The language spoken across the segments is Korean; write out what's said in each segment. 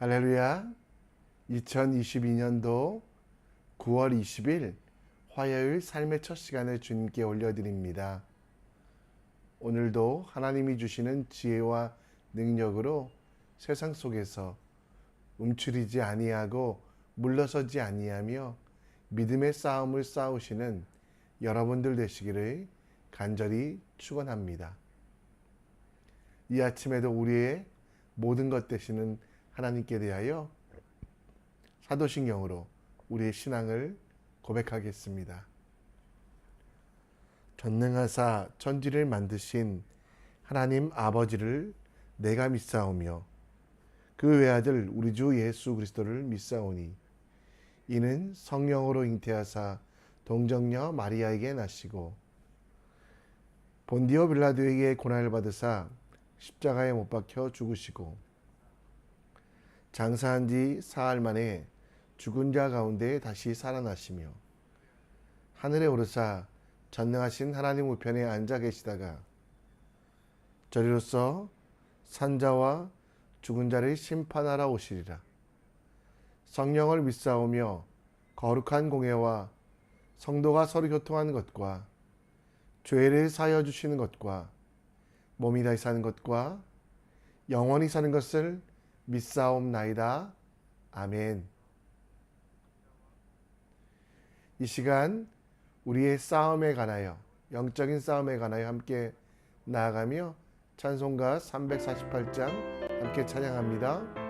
할렐루야. 2022년도 9월 20일 화요일 삶의 첫 시간을 주님께 올려드립니다. 오늘도 하나님이 주시는 지혜와 능력으로 세상 속에서 움츠리지 아니하고 물러서지 아니하며 믿음의 싸움을 싸우시는 여러분들 되시기를 간절히 축원합니다. 이 아침에도 우리의 모든 것 되시는 하나님께 대하여 사도신경으로 우리의 신앙을 고백하겠습니다. 전능하사 천지를 만드신 하나님 아버지를 내가 믿사오며 그 외아들 우리 주 예수 그리스도를 믿사오니 이는 성령으로 잉태하사 동정녀 마리아에게 나시고 본디오 빌라도에게 고난을 받으사 십자가에 못 박혀 죽으시고 장사한 지 사흘 만에 죽은 자 가운데 다시 살아나시며 하늘에 오르사 전능하신 하나님 우편에 앉아 계시다가 저리로서 산자와 죽은 자를 심판하러 오시리라. 성령을 믿사오며 거룩한 공예와 성도가 서로 교통하는 것과 죄를 사하여 주시는 것과 몸이 다시 사는 것과 영원히 사는 것을 믿사옵나이다. 아멘. 이 시간 우리의 싸움에 관하여, 영적인 싸움에 관하여 함께 나아가며 찬송가 348장 함께 찬양합니다.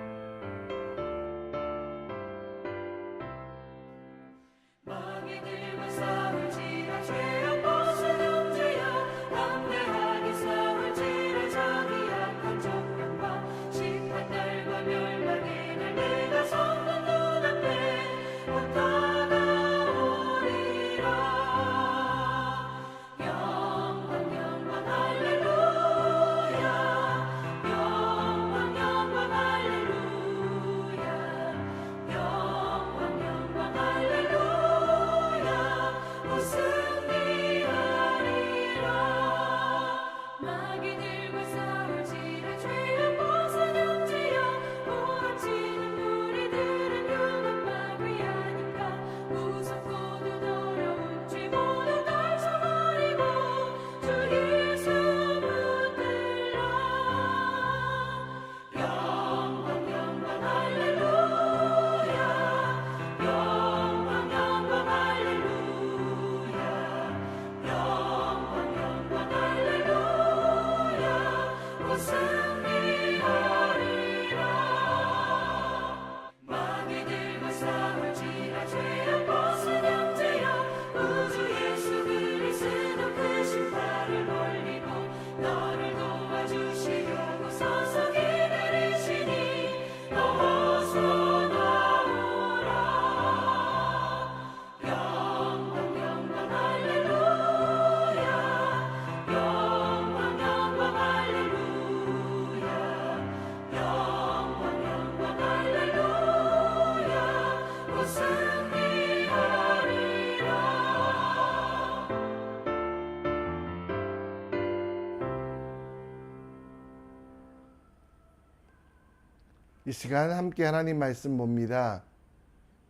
이 시간 함께 하나님 말씀 봅니다.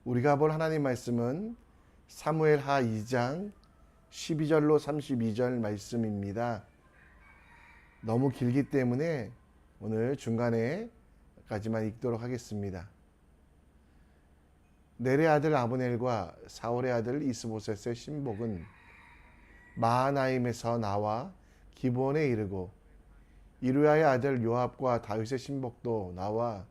우리가 볼 하나님 말씀은 사무엘하 2장 12절로 32절 말씀입니다. 너무 길기 때문에 오늘 중간에까지만 읽도록 하겠습니다. 넬의 아들 아브넬과 사울의 아들 이스보셋의 신복은 마하나임에서 나와 기브온에 이르고 이루야의 아들 요압과 다윗의 신복도 나와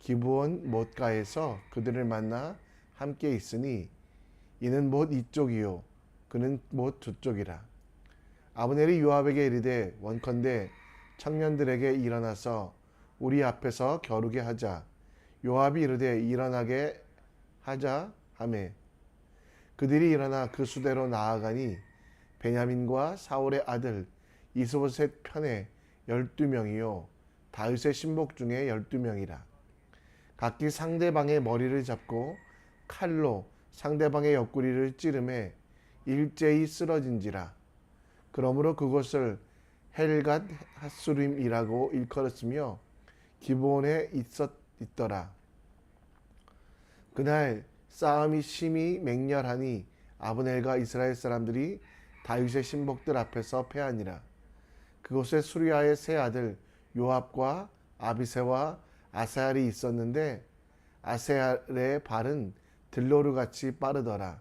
기브온 못가에서 그들을 만나 함께 있으니 이는 못 이쪽이요 그는 못 저쪽이라. 아브넬이 요압에게 이르되 원컨대 청년들에게 일어나서 우리 앞에서 겨루게 하자. 요압이 이르되 일어나게 하자 하매 그들이 일어나 그 수대로 나아가니 베냐민과 사울의 아들 이스보셋 편에 12명이요 다윗의 신복 중에 12명이라. 각기 상대방의 머리를 잡고 칼로 상대방의 옆구리를 찌르매 일제히 쓰러진지라. 그러므로 그곳을 헬갓 핫수림이라고 일컬었으며 기브온에 있더라. 그날 싸움이 심히 맹렬하니 아브넬과 이스라엘 사람들이 다윗의 신복들 앞에서 패하니라. 그곳에 수리아의 세 아들 요압과 아비새와 아사엘이 있었는데 아사엘의 발은 들로르같이 빠르더라.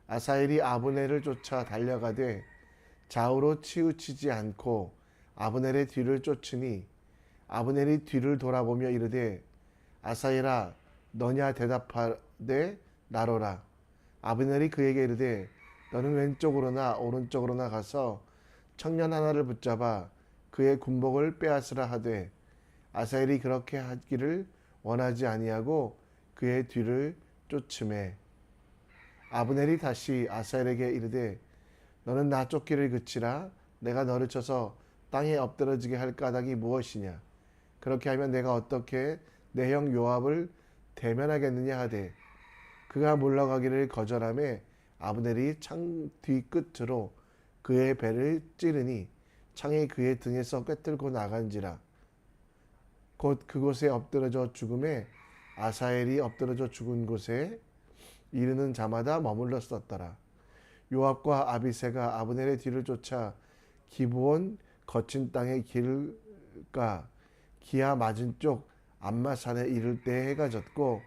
아사엘이 아브넬을 쫓아 달려가되 좌우로 치우치지 않고 아브넬의 뒤를 쫓으니 아브넬이 뒤를 돌아보며 이르되 아사엘아 너냐 대답하되 나로라. 아브넬이 그에게 이르되 너는 왼쪽으로나 오른쪽으로나 가서 청년 하나를 붙잡아 그의 군복을 빼앗으라 하되 아사엘이 그렇게 하기를 원하지 아니하고 그의 뒤를 쫓음에 아브넬이 다시 아사엘에게 이르되 너는 나 쫓기를 그치라. 내가 너를 쳐서 땅에 엎드러지게 할 까닭이 무엇이냐. 그렇게 하면 내가 어떻게 내 형 요압을 대면하겠느냐 하되 그가 물러가기를 거절하며 아브넬이 창 뒤끝으로 그의 배를 찌르니 창이 그의 등에서 꿰뚫고 나간지라. 곧 그곳에 엎드러져 죽음에 아사엘이 엎드러져 죽은 곳에 이르는 자마다 머물렀었더라. 요압과 아비새가 아브넬의 뒤를 쫓아 기브온 거친 땅의 길가 기아 맞은쪽 암마산에 이를 때 해가 졌고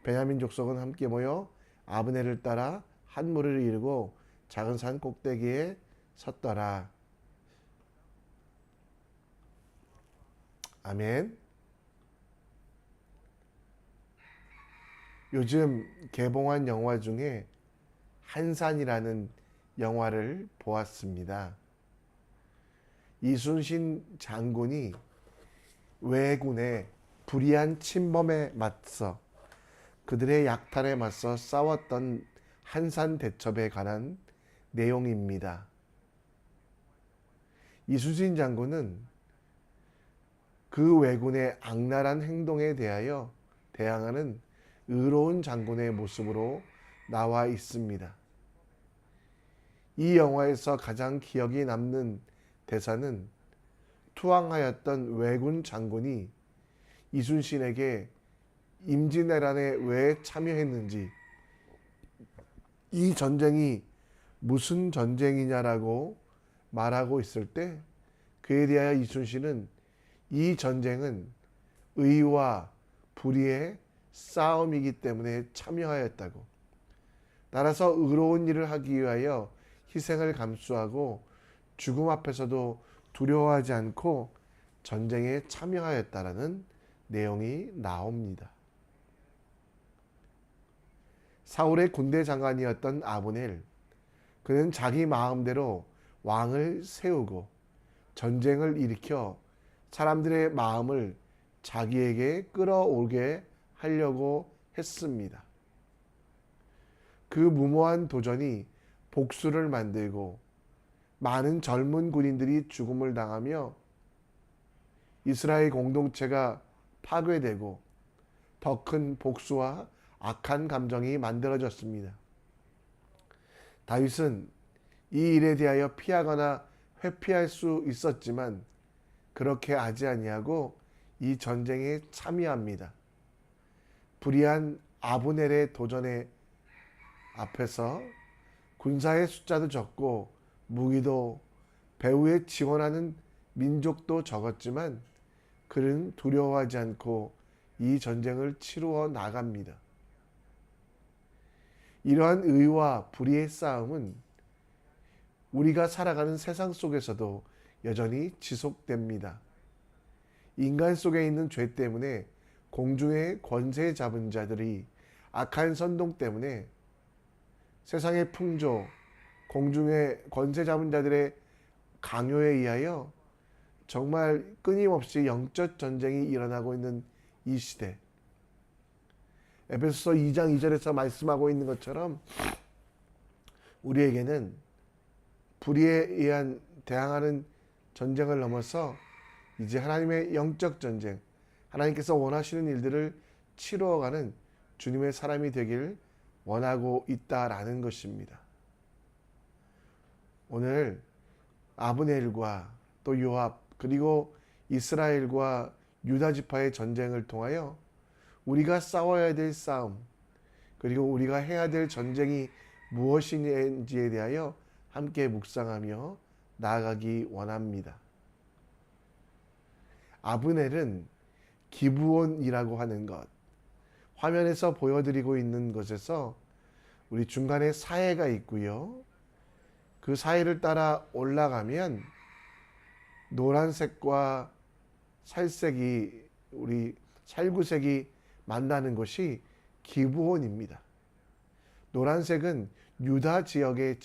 베냐민 족속은 함께 모여 아브넬을 따라 한 무리를 이루고 작은 산 꼭대기에 섰더라. 아멘. 요즘 개봉한 영화 중에 한산이라는 영화를 보았습니다. 이순신 장군이 왜군의 불의한 침범에 맞서 그들의 약탈에 맞서 싸웠던 한산 대첩에 관한 내용입니다. 이순신 장군은 그 왜군의 악랄한 행동에 대하여 대항하는 의로운 장군의 모습으로 나와 있습니다. 이 영화에서 가장 기억이 남는 대사는 투항하였던 왜군 장군이 이순신에게 임진왜란에 왜 참여했는지, 이 전쟁이 무슨 전쟁이냐라고 말하고 있을 때 그에 대하여 이순신은 이 전쟁은 의와 불의의 싸움이기 때문에 참여하였다고, 따라서 의로운 일을 하기 위하여 희생을 감수하고 죽음 앞에서도 두려워하지 않고 전쟁에 참여하였다라는 내용이 나옵니다. 사울의 군대 장관이었던 아브넬, 그는 자기 마음대로 왕을 세우고 전쟁을 일으켜 사람들의 마음을 자기에게 끌어오게 하려고 했습니다. 그 무모한 도전이 복수를 만들고 많은 젊은 군인들이 죽음을 당하며 이스라엘 공동체가 파괴되고 더 큰 복수와 악한 감정이 만들어졌습니다. 다윗은 이 일에 대하여 피하거나 회피할 수 있었지만 그렇게 하지 아니하고 이 전쟁에 참여합니다. 불의한 아브넬의 도전에 앞에서 군사의 숫자도 적고 무기도 배후에 지원하는 민족도 적었지만 그는 두려워하지 않고 이 전쟁을 치루어 나갑니다. 이러한 의와 불의의 싸움은 우리가 살아가는 세상 속에서도 여전히 지속됩니다. 인간 속에 있는 죄 때문에 공중의 권세 잡은 자들이 악한 선동 때문에 세상의 풍조, 공중의 권세 잡은 자들의 강요에 의하여 정말 끊임없이 영적 전쟁이 일어나고 있는 이 시대, 에베소서 2장 2절에서 말씀하고 있는 것처럼 우리에게는 불의에 의한 대항하는 전쟁을 넘어서 이제 하나님의 영적 전쟁, 하나님께서 원하시는 일들을 치루어가는 주님의 사람이 되길 원하고 있다라는 것입니다. 오늘 아브넬과 또 요압 그리고 이스라엘과 유다 지파의 전쟁을 통하여 우리가 싸워야 될 싸움, 그리고 우리가 해야 될 전쟁이 무엇인지에 대하여 함께 묵상하며 나아가기 원합니다. 아브넬은 기브온이라고 하는 것, 화면에서 보여드리고 있는 것에서 우리 중간에 사해가 있고요. 그 사해를 따라 올라가면 노란색과 살색이 우리 살구색이 만나는 곳이 기브온입니다. 노란색은 유다 지역의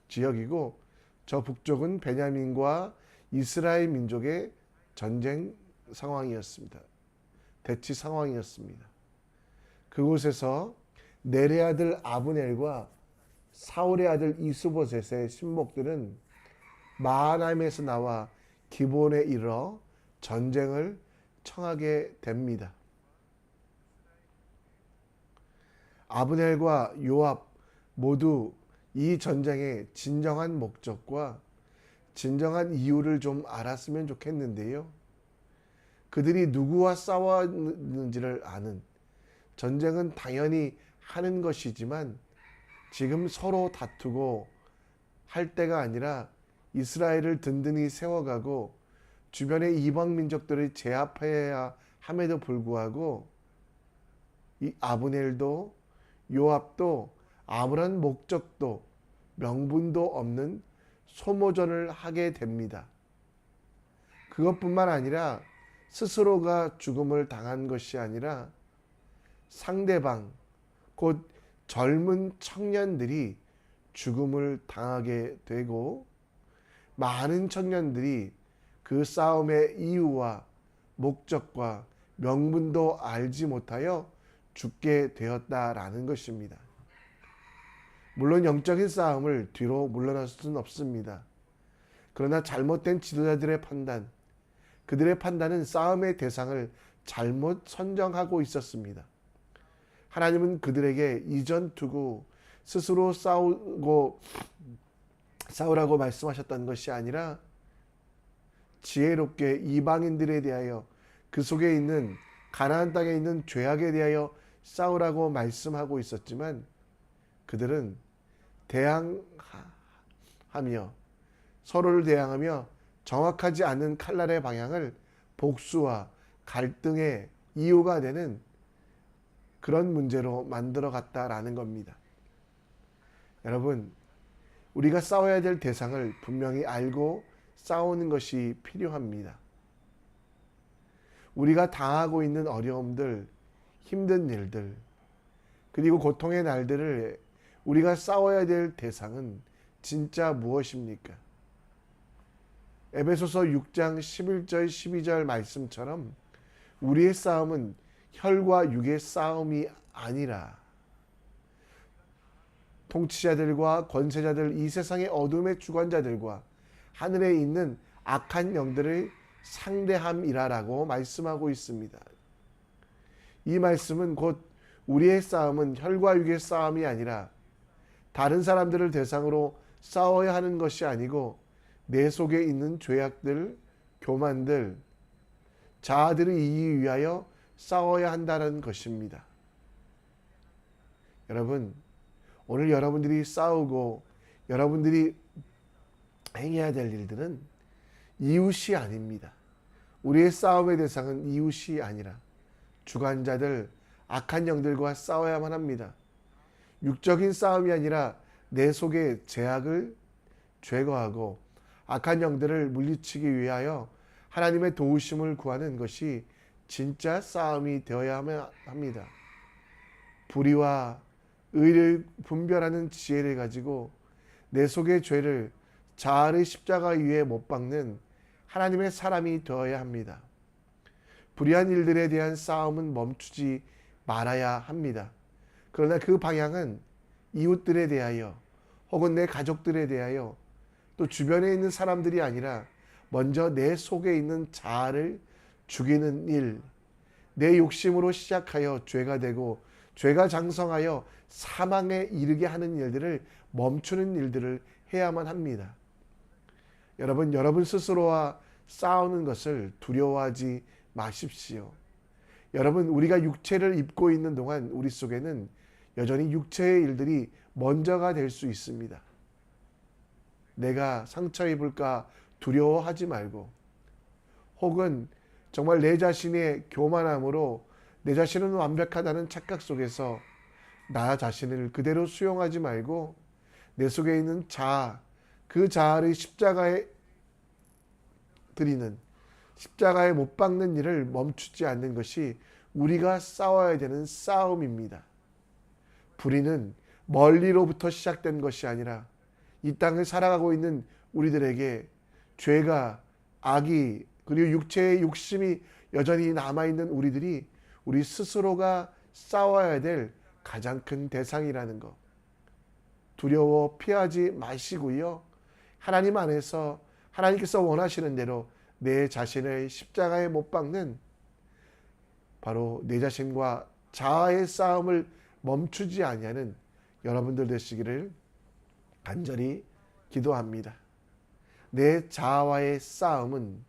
지역이고 저 북쪽은 베냐민과 이스라엘 민족의 전쟁 상황이었습니다. 대치 상황이었습니다. 그곳에서 넬의 아들 아브넬과 사울의 아들 이스보셋의 신복들은 마하나임에서 나와 기브온에 이르러 전쟁을 청하게 됩니다. 아브넬과 요압 모두 이 전쟁의 진정한 목적과 진정한 이유를 좀 알았으면 좋겠는데요. 그들이 누구와 싸웠는지를 아는, 전쟁은 당연히 하는 것이지만 지금 서로 다투고 할 때가 아니라 이스라엘을 든든히 세워가고 주변의 이방 민족들을 제압해야 함에도 불구하고 이 아브넬도 요압도 아무런 목적도 명분도 없는 소모전을 하게 됩니다. 그것뿐만 아니라 스스로가 죽음을 당한 것이 아니라 상대방, 곧 젊은 청년들이 죽음을 당하게 되고 많은 청년들이 그 싸움의 이유와 목적과 명분도 알지 못하여 죽게 되었다라는 것입니다. 물론 영적인 싸움을 뒤로 물러날 수는 없습니다. 그러나 잘못된 지도자들의 판단, 그들의 판단은 싸움의 대상을 잘못 선정하고 있었습니다. 하나님은 그들에게 이 전투고 스스로 싸우라고 말씀하셨던 것이 아니라 지혜롭게 이방인들에 대하여 그 속에 있는 가나안 땅에 있는 죄악에 대하여 싸우라고 말씀하고 있었지만 그들은 대항하며 서로를 대항하며 정확하지 않은 칼날의 방향을 복수와 갈등의 이유가 되는 그런 문제로 만들어 갔다라는 겁니다. 여러분, 우리가 싸워야 될 대상을 분명히 알고 싸우는 것이 필요합니다. 우리가 당하고 있는 어려움들, 힘든 일들, 그리고 고통의 날들을 우리가 싸워야 될 대상은 진짜 무엇입니까? 에베소서 6장 11절 12절 말씀처럼 우리의 싸움은 혈과 육의 싸움이 아니라 통치자들과 권세자들, 이 세상의 어둠의 주관자들과 하늘에 있는 악한 영들을 상대함이라라고 말씀하고 있습니다. 이 말씀은 곧 우리의 싸움은 혈과 육의 싸움이 아니라 다른 사람들을 대상으로 싸워야 하는 것이 아니고 내 속에 있는 죄악들, 교만들, 자아들을 이기기 위하여 싸워야 한다는 것입니다. 여러분, 오늘 여러분들이 싸우고 여러분들이 행해야 될 일들은 이웃이 아닙니다. 우리의 싸움의 대상은 이웃이 아니라 주관자들, 악한 영들과 싸워야만 합니다. 육적인 싸움이 아니라 내 속의 죄악을 제거하고 악한 영들을 물리치기 위하여 하나님의 도우심을 구하는 것이 진짜 싸움이 되어야 합니다. 불의와 의를 분별하는 지혜를 가지고 내 속의 죄를 자아의 십자가 위에 못 박는 하나님의 사람이 되어야 합니다. 불의한 일들에 대한 싸움은 멈추지 말아야 합니다. 그러나 그 방향은 이웃들에 대하여 혹은 내 가족들에 대하여 또 주변에 있는 사람들이 아니라 먼저 내 속에 있는 자아를 죽이는 일, 내 욕심으로 시작하여 죄가 되고 죄가 장성하여 사망에 이르게 하는 일들을 멈추는 일들을 해야만 합니다. 여러분 스스로와 싸우는 것을 두려워하지 마십시오. 여러분, 우리가 육체를 입고 있는 동안 우리 속에는 여전히 육체의 일들이 먼저가 될 수 있습니다. 내가 상처 입을까 두려워하지 말고, 혹은 정말 내 자신의 교만함으로 내 자신은 완벽하다는 착각 속에서 나 자신을 그대로 수용하지 말고 내 속에 있는 자아, 그 자아를 십자가에 드리는, 십자가에 못 박는 일을 멈추지 않는 것이 우리가 싸워야 되는 싸움입니다. 불의는 멀리로부터 시작된 것이 아니라 이 땅을 살아가고 있는 우리들에게 죄가, 악이, 그리고 육체의 욕심이 여전히 남아있는 우리들이 우리 스스로가 싸워야 될 가장 큰 대상이라는 것, 두려워 피하지 마시고요. 하나님 안에서 하나님께서 원하시는 대로 내 자신을 십자가에 못 박는, 바로 내 자신과 자아의 싸움을 멈추지 아니하는 여러분들 되시기를 간절히 기도합니다. 내 자아와의 싸움은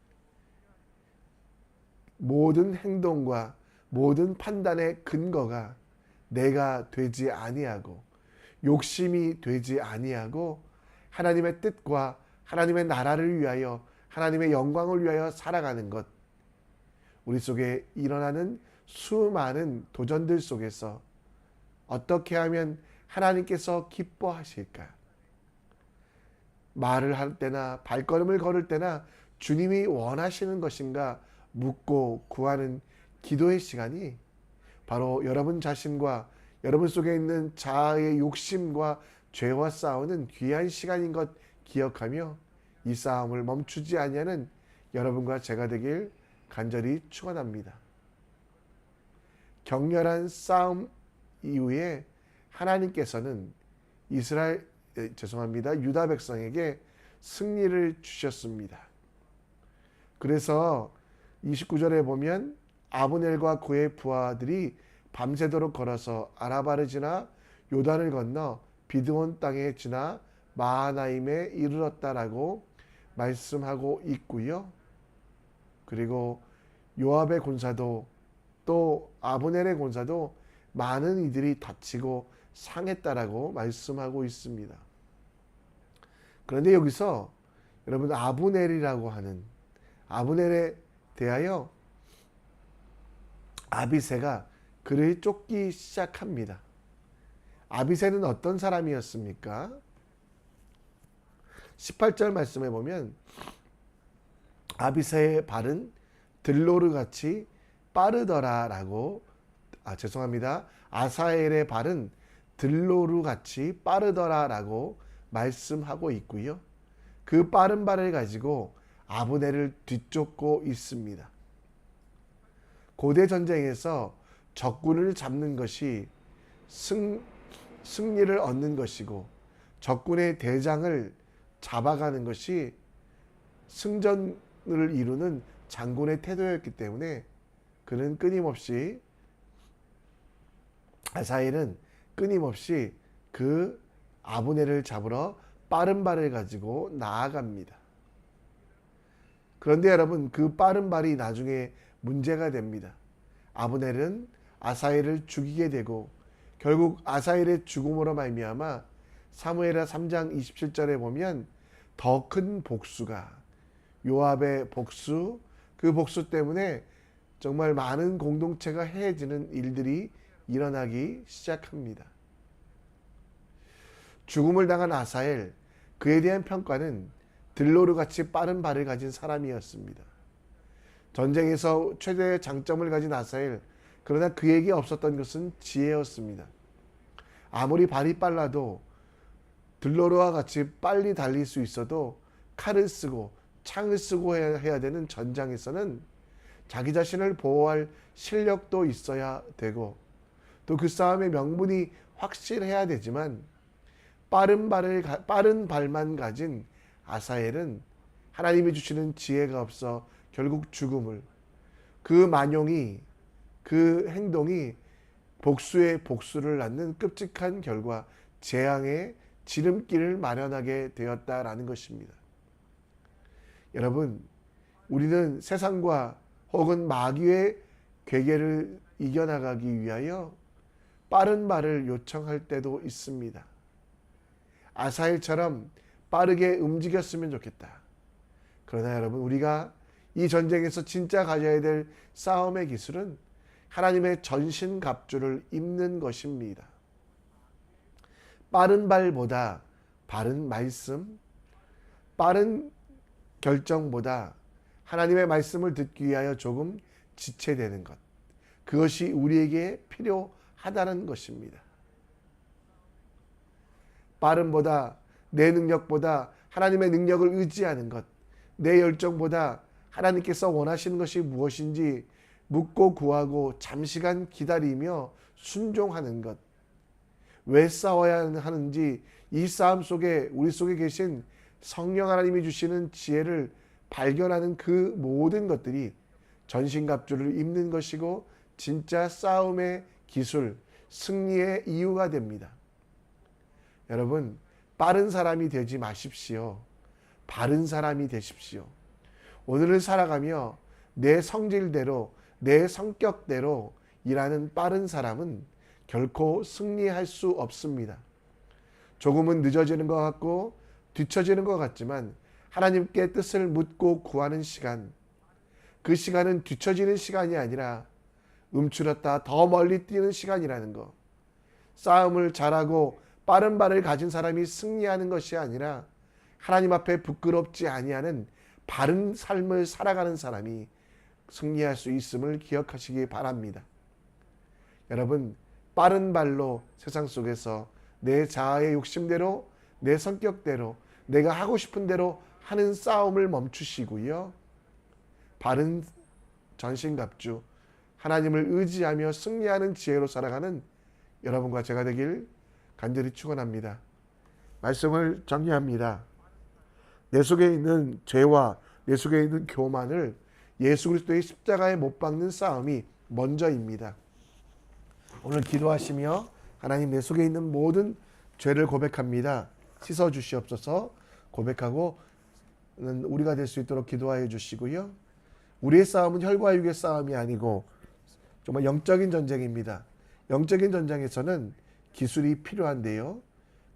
모든 행동과 모든 판단의 근거가 내가 되지 아니하고 욕심이 되지 아니하고 하나님의 뜻과 하나님의 나라를 위하여, 하나님의 영광을 위하여 살아가는 것, 우리 속에 일어나는 수많은 도전들 속에서 어떻게 하면 하나님께서 기뻐하실까? 말을 할 때나 발걸음을 걸을 때나 주님이 원하시는 것인가 묻고 구하는 기도의 시간이 바로 여러분 자신과 여러분 속에 있는 자아의 욕심과 죄와 싸우는 귀한 시간인 것 기억하며 이 싸움을 멈추지 아니하는 여러분과 제가 되길 간절히 축원합니다. 격렬한 싸움 이후에 하나님께서는 유다 백성에게 승리를 주셨습니다. 그래서 29절에 보면 아브넬과 그의 부하들이 밤새도록 걸어서 아라바를 지나 요단을 건너 비드온 땅에 지나 마하나임에 이르렀다라고 말씀하고 있고요. 그리고 요압의 군사도 또 아브넬의 군사도 많은 이들이 다치고 상했다라고 말씀하고 있습니다. 그런데 여기서 여러분, 아브넬이라고 하는, 아브넬에 대하여 아비새가 그를 쫓기 시작합니다. 아비새는 어떤 사람이었습니까? 18절 말씀에 보면 아비새의 발은 들로르같이 빠르더라라고, 아사엘의 발은 들로르같이 빠르더라라고 말씀하고 있고요. 그 빠른 발을 가지고 아브넬을 뒤쫓고 있습니다. 고대 전쟁에서 적군을 잡는 것이 승리를 얻는 것이고, 적군의 대장을 잡아가는 것이 승전을 이루는 장군의 태도였기 때문에 그는 끊임없이, 아사엘은 끊임없이 그 아브넬을 잡으러 빠른 발을 가지고 나아갑니다. 그런데 여러분, 그 빠른 발이 나중에 문제가 됩니다. 아브넬은 아사엘을 죽이게 되고 결국 아사엘의 죽음으로 말미암아 사무엘하 3장 27절에 보면 더 큰 복수가, 요압의 복수, 그 복수 때문에 정말 많은 공동체가 해해지는 일들이 일어나기 시작합니다. 죽음을 당한 아사엘, 그에 대한 평가는 들로르같이 빠른 발을 가진 사람이었습니다. 전쟁에서 최대의 장점을 가진 아사엘, 그러나 그에게 없었던 것은 지혜였습니다. 아무리 발이 빨라도 들로르와 같이 빨리 달릴 수 있어도 칼을 쓰고 창을 쓰고 해야 되는 전장에서는 자기 자신을 보호할 실력도 있어야 되고, 또 그 싸움의 명분이 확실해야 되지만 빠른 발만 가진 아사엘은 하나님이 주시는 지혜가 없어 결국 죽음을, 그 만용이, 그 행동이 복수의 복수를 낳는 끔찍한 결과, 재앙의 지름길을 마련하게 되었다라는 것입니다. 여러분, 우리는 세상과 혹은 마귀의 괴계를 이겨나가기 위하여 빠른 말을 요청할 때도 있습니다. 아사엘처럼 빠르게 움직였으면 좋겠다. 그러나 여러분, 우리가 이 전쟁에서 진짜 가져야 될 싸움의 기술은 하나님의 전신갑주를 입는 것입니다. 빠른 발보다 바른 말씀, 빠른 결정보다 하나님의 말씀을 듣기 위하여 조금 지체되는 것, 그것이 우리에게 필요하다는 것입니다. 빠름보다, 내 능력보다 하나님의 능력을 의지하는 것, 내 열정보다 하나님께서 원하시는 것이 무엇인지 묻고 구하고 잠시간 기다리며 순종하는 것. 왜 싸워야 하는지, 이 싸움 속에 우리 속에 계신 성령 하나님이 주시는 지혜를 발견하는 그 모든 것들이 전신갑주를 입는 것이고 진짜 싸움의 기술, 승리의 이유가 됩니다. 여러분, 빠른 사람이 되지 마십시오. 바른 사람이 되십시오. 오늘을 살아가며 내 성질대로, 내 성격대로 일하는 빠른 사람은 결코 승리할 수 없습니다. 조금은 늦어지는 것 같고 뒤처지는 것 같지만 하나님께 뜻을 묻고 구하는 시간, 그 시간은 뒤처지는 시간이 아니라 움츠렸다 더 멀리 뛰는 시간이라는 것. 싸움을 잘하고 빠른 발을 가진 사람이 승리하는 것이 아니라 하나님 앞에 부끄럽지 아니하는 바른 삶을 살아가는 사람이 승리할 수 있음을 기억하시기 바랍니다. 여러분, 빠른 발로 세상 속에서 내 자아의 욕심대로, 내 성격대로, 내가 하고 싶은 대로 하는 싸움을 멈추시고요. 바른 전신갑주, 하나님을 의지하며 승리하는 지혜로 살아가는 여러분과 제가 되길 간절히 축원합니다. 말씀을 정리합니다. 내 속에 있는 죄와 내 속에 있는 교만을 예수 그리스도의 십자가에 못 박는 싸움이 먼저입니다. 오늘 기도하시며 하나님, 내 속에 있는 모든 죄를 고백합니다. 씻어 주시옵소서. 고백하고 우리가 될 수 있도록 기도하여 주시고요. 우리의 싸움은 혈과 육의 싸움이 아니고 정말 영적인 전쟁입니다. 영적인 전쟁에서는 기술이 필요한데요.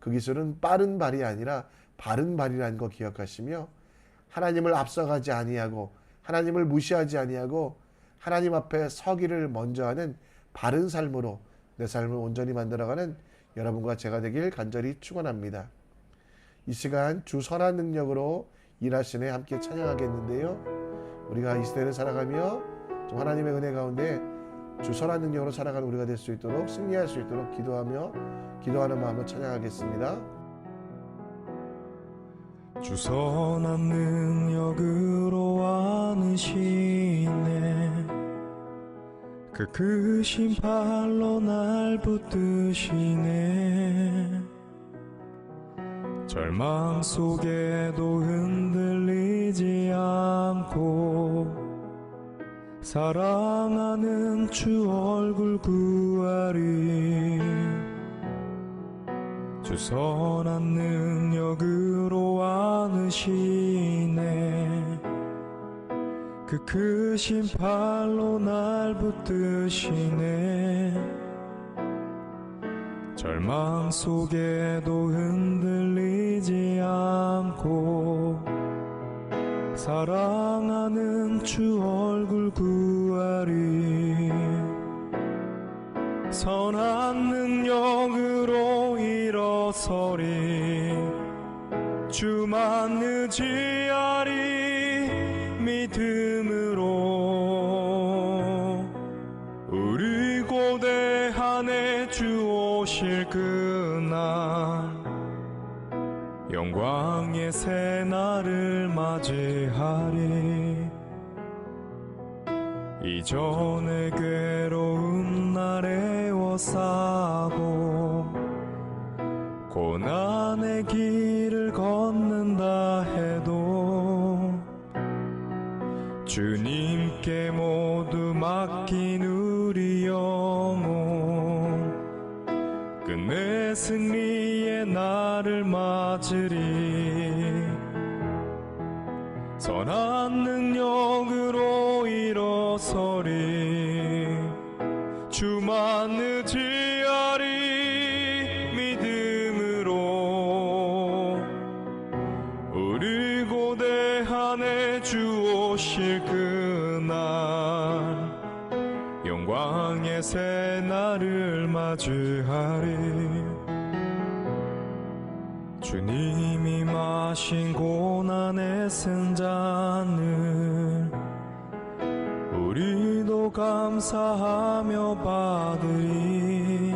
그 기술은 빠른 발이 아니라 바른 발이라는 거 기억하시며 하나님을 앞서가지 아니하고 하나님을 무시하지 아니하고 하나님 앞에 서기를 먼저 하는 바른 삶으로 내 삶을 온전히 만들어가는 여러분과 제가 되길 간절히 축원합니다. 이 시간 주 선한 능력으로 일하시네 함께 찬양하겠는데요. 우리가 이 시대를 살아가며 좀 하나님의 은혜 가운데 주 선한 능력으로 살아가는 우리가 될 수 있도록, 승리할 수 있도록 기도하는 마음으로 찬양하겠습니다. 주 선한 능력으로 안으시네, 그 크신 팔로 날 붙드시네. 절망 속에도 흔들리지 않고 사랑하는 주 얼굴 구하리. 주 선한 능력으로 안으시네, 그 크신 팔로 날 붙드시네. 절망 속에도 흔들리지 않고 사랑하는 주 얼굴 구하리. 선한 능력으로 일어서리. 주만 의지하리. 믿음으로 우리 고대한에 주 오실 그날, 영광의 새날을 맞이하리. 이전의 괴로운 날에 애워싸고 고난의 길을 걷는다 해도 주님께 모두 맡긴 우리 영혼, 끝내 승리의 날을 맞으리. 선한 능력으로 일어서리. 주만 의지하리 믿음으로 우리 고대한에 주 오실 그날 영광의 새날을 맞이하리 주님이 마신 고난의 승잔을 우리도 감사하며 받으리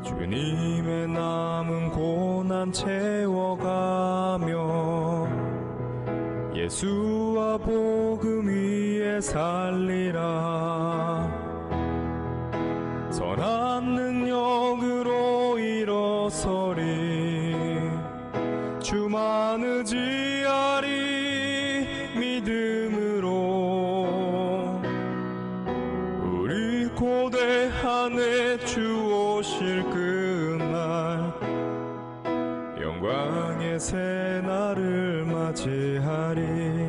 주님의 남은 고난 채워가며 예수와 복음 위에 살리라 선한 능력으로 일어서리 주만 의지하리 믿음으로 우리 고대한에 주 오실 그날 영광의 새날을 맞이하리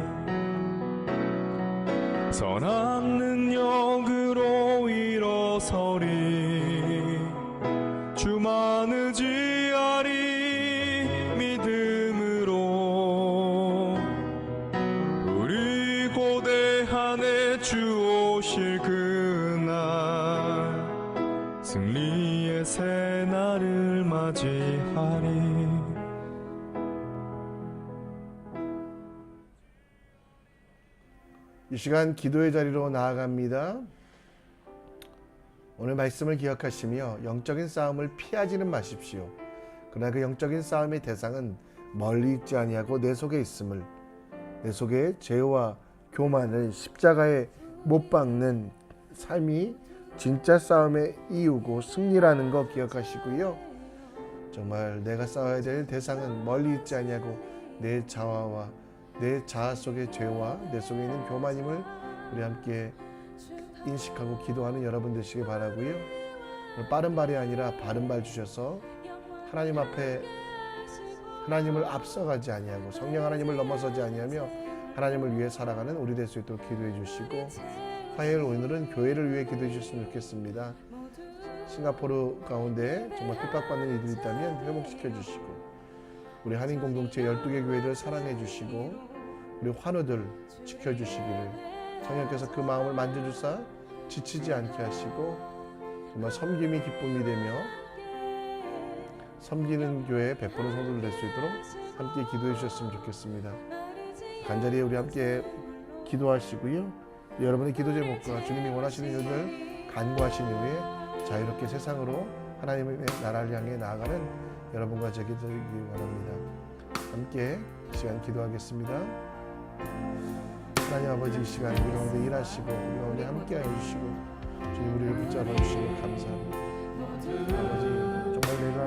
선한 능력으로 일어서리 주만 의지하리 믿음으로 우리 고대한에 주 오실 그날 승리의 새날을 맞이하리 이 시간 기도의 자리로 나아갑니다. 오늘 말씀을 기억하시며 영적인 싸움을 피하지는 마십시오. 그러나 그 영적인 싸움의 대상은 멀리 있지 아니하고 내 속에 있음을, 내 속에 죄와 교만을 십자가에 못 박는 삶이 진짜 싸움의 이유고 승리라는 거 기억하시고요. 정말 내가 싸워야 될 대상은 멀리 있지 아니하고 내 자아와 내 자아 속의 죄와 내 속에 있는 교만임을 우리 함께 인식하고 기도하는 여러분 되시길 바라고요. 빠른 발이 아니라 바른 발 주셔서 하나님 앞에 하나님을 앞서가지 아니하고 성령 하나님을 넘어서지 아니하며 하나님을 위해 살아가는 우리 될 수 있도록 기도해 주시고, 화요일 오늘은 교회를 위해 기도해 주셨으면 좋겠습니다. 싱가포르 가운데 정말 핍박받는 이들이 있다면 회복시켜 주시고, 우리 한인 공동체 12개 교회를 사랑해 주시고, 우리 환우들 지켜주시기를 성령께서 그 마음을 만져주사 지치지 않게 하시고 정말 섬김이 기쁨이 되며 섬기는 교회에 100% 성도를 낼 수 있도록 함께 기도해 주셨으면 좋겠습니다. 간절히 우리 함께 기도하시고요. 여러분의 기도 제목과 주님이 원하시는 일을 간구하신 이후에 자유롭게 세상으로 하나님의 나라를 향해 나아가는 여러분과 제게 되기 바랍니다. 함께 이 시간 기도하겠습니다. 하나님 아버지, 이 시간 우리 가운데 일하시고 우리 가운데 함께 해주시고 주님 우리를 붙잡아 주시고 감사합니다. 아버지, 정말 내가